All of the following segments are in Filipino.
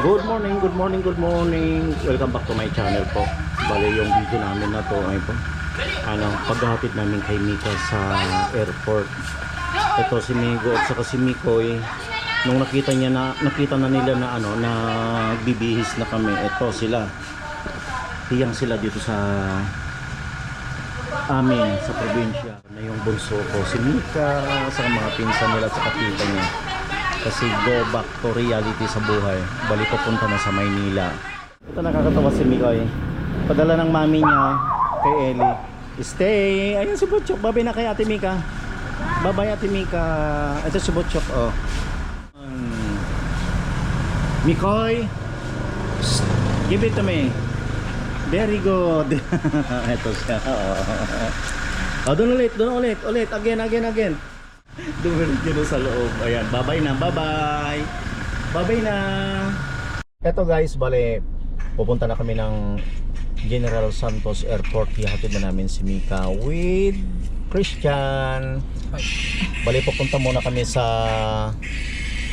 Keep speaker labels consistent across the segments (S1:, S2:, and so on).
S1: Good morning, good morning, good morning. Welcome back to my channel po. Bale yung video namin na to ay po paghahatid namin kay Mika sa airport. Ito si Migo at saka si Mikoy. Nung nakita na nila na na bibihis na kami. Ito sila. Tiyang sila dito sa amin sa probinsya. Na yung bunso ko si Mika sa mga pinsan nila at saka tita niya. Kasi go back to reality sa buhay. Balik papunta na sa Maynila. Ito nakakatawa si Mikoy. Padala ng mami niya kay Ellie. Stay! Ayun si Butchok. Babay na kay Ate Mika. Babay Ate Mika. Ito si Butchok. Oh. Mikoy! Give it to me. Very good. Ito siya. Oh, doon ulit. Again. Dumirit yun sa loob. Ayan, bye-bye na. Bye-bye na. Eto guys, bale, pupunta na kami ng General Santos Airport. Ihatid na namin si Mika with Christian. Bale, pupunta muna kami sa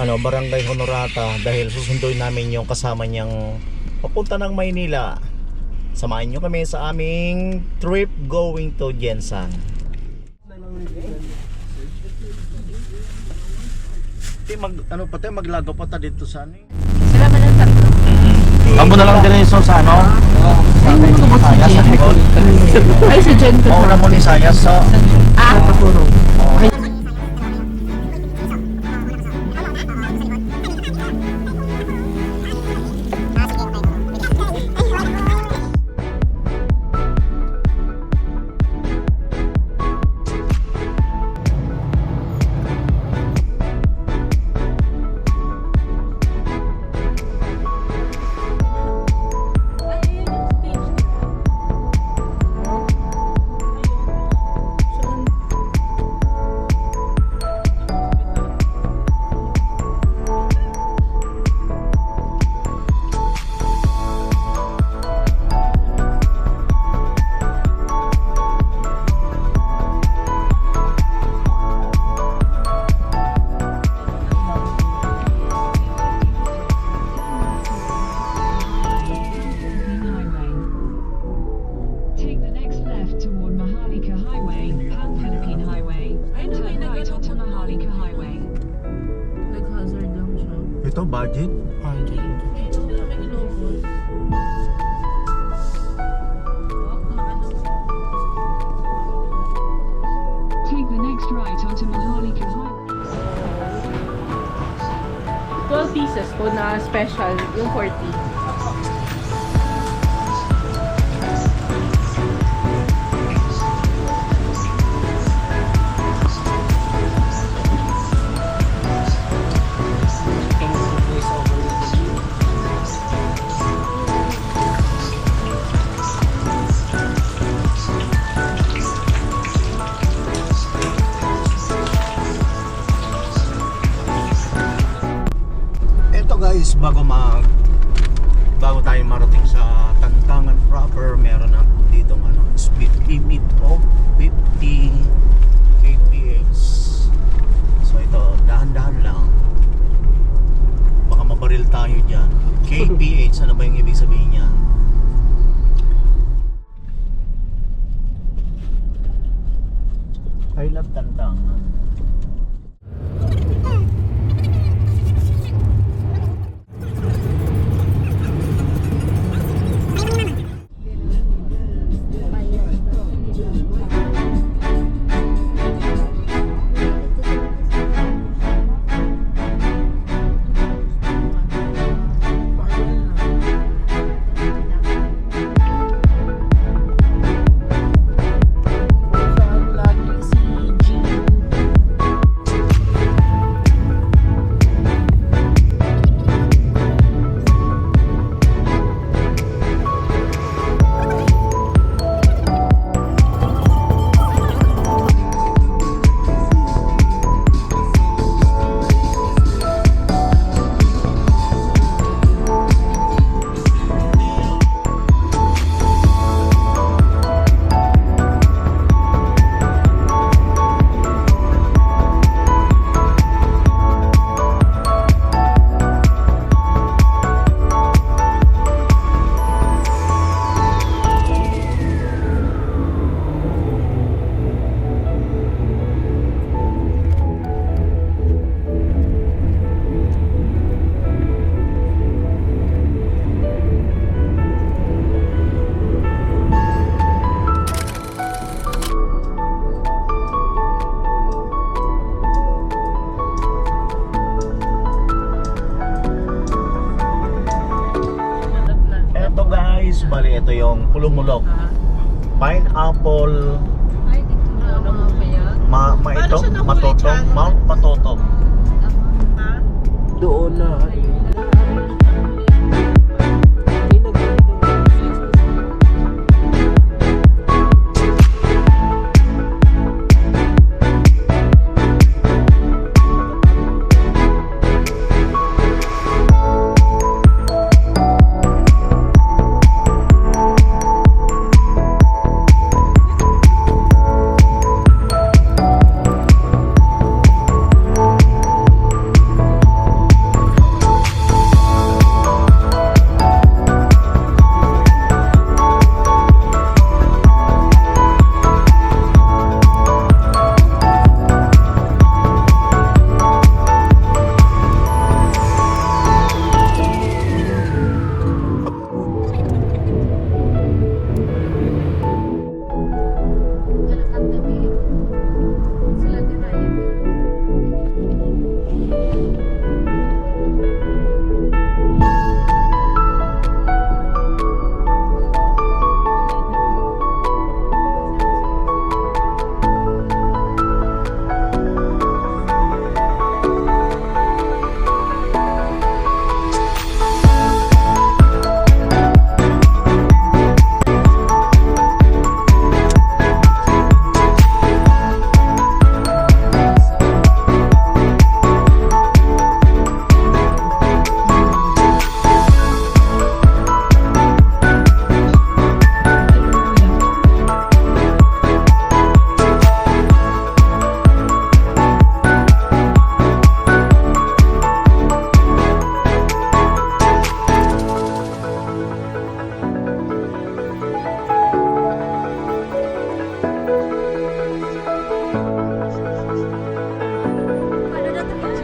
S1: Barangay Honorata dahil susunduin namin yung kasama niyang papunta ng Maynila. Samahan nyo kami sa aming trip going to Jensan. Maglago pa ta dito sa ano.
S2: Sila man ang tatlo.
S1: Amo na lang din sa
S2: Ay, si Jen ko.
S1: Mauna mo ni Sayas sa
S2: Kapuro.
S1: Ito budget?
S3: Take the next right onto Maharlika Highway.
S2: 12 pieces po na special, yung 40.
S1: Guys, bago tayo marating sa Tantangan proper, meron na dito speed limit of 50 kph. So ito, dahan-dahan lang. Baka mabaril tayo dyan. kph, ano ba yung ibig sabihin niya? I love Tantangan. bali ito yung pulumulok. Pineapple,
S2: Ay, dito na mga payag.
S1: ito, matotong, Mount Patotong.
S4: Doon na.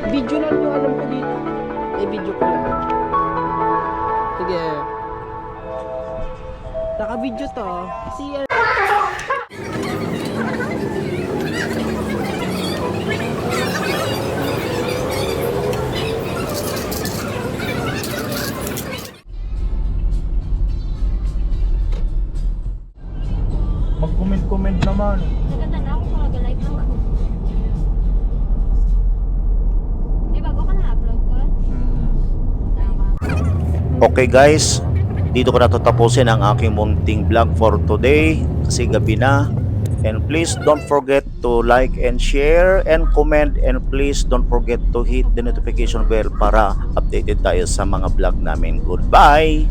S4: Video lang yung alam ko dito. Video ko lang. Sige. Naka-video to. See you.
S1: Mag-comment naman.
S5: Naganda na ako kung nag-live lang ako. Di bago ka na-upload ko?
S1: Okay guys, dito ko na tatapusin ang aking munting vlog for today kasi gabi na. And please don't forget to like and share and comment, and please don't forget to hit the notification bell para updated tayo sa mga vlog namin. Goodbye!